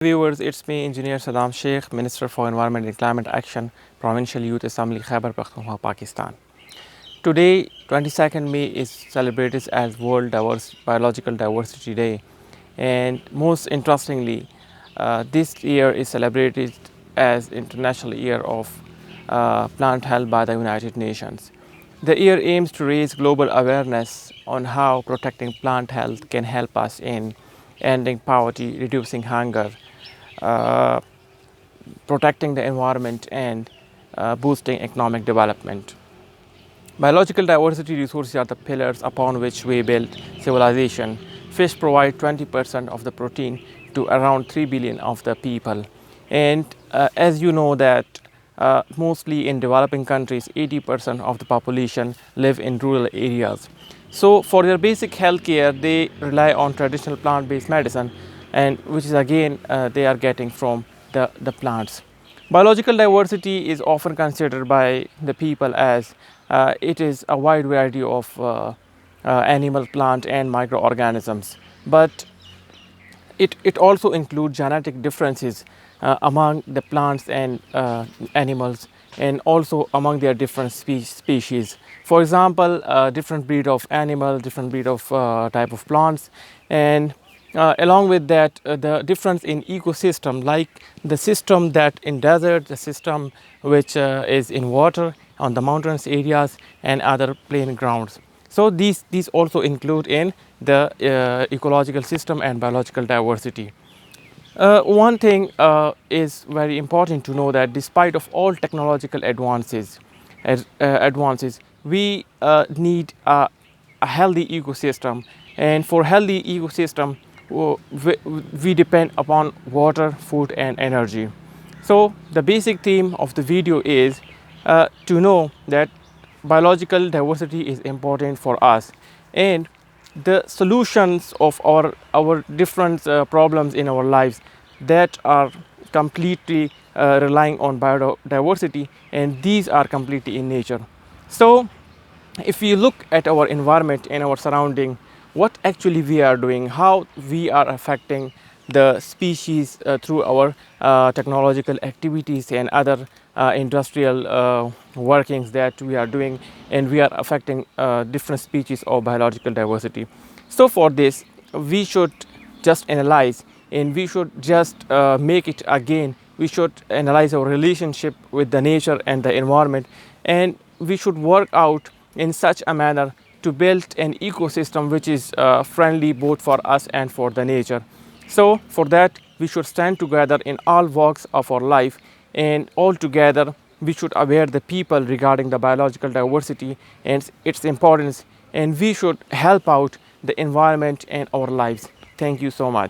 Viewers, it's me, Engineer Saddam Sheikh, Minister for Environment and Climate Action, Provincial Youth Assembly, Khyber Pakhtunkhwa, Pakistan. Today, 22nd May is celebrated as World Biological Diversity Day, and most interestingly, this year is celebrated as International Year of Plant Health by the United Nations. The year aims to raise global awareness on how protecting plant health can help us in ending poverty, reducing hunger, uh, protecting the environment, and boosting economic development. Biological diversity resources are the pillars upon which we build civilization. Fish provide 20% of the protein to around 3 billion of the people. And as you know that mostly in developing countries, 80% of the population live in rural areas. So for their basic health care, they rely on traditional plant-based medicine, and which is again they are getting from the plants. Biological diversity is often considered by the people as it is a wide variety of animal, plant, and microorganisms. But it also includes genetic differences among the plants and animals, and also among their different species. For example, different breed of animal, different breed of type of plants, and along with that, the difference in ecosystem, like the system that in desert, the system which is in water on the mountainous areas and other plain grounds. So these also include in the ecological system and biological diversity. One thing is very important to know that despite of all technological advances, we need a healthy ecosystem, and for healthy ecosystem, we depend upon water, food, and energy. So the basic theme of the video is to know that biological diversity is important for us, and the solutions of our different problems in our lives that are completely relying on biodiversity, and these are completely in nature. So if we look at our environment and our surrounding, what actually we are doing, how we are affecting the species through our technological activities and other industrial workings that we are doing, and we are affecting different species of biological diversity. So for this, we should just analyze, and we should just make it again. We should analyze our relationship with the nature and the environment, and we should work out in such a manner to build an ecosystem which is friendly both for us and for the nature. So for that, we should stand together in all walks of our life, and all together we should aware the people regarding the biological diversity and its importance, and we should help out the environment and our lives. Thank you so much.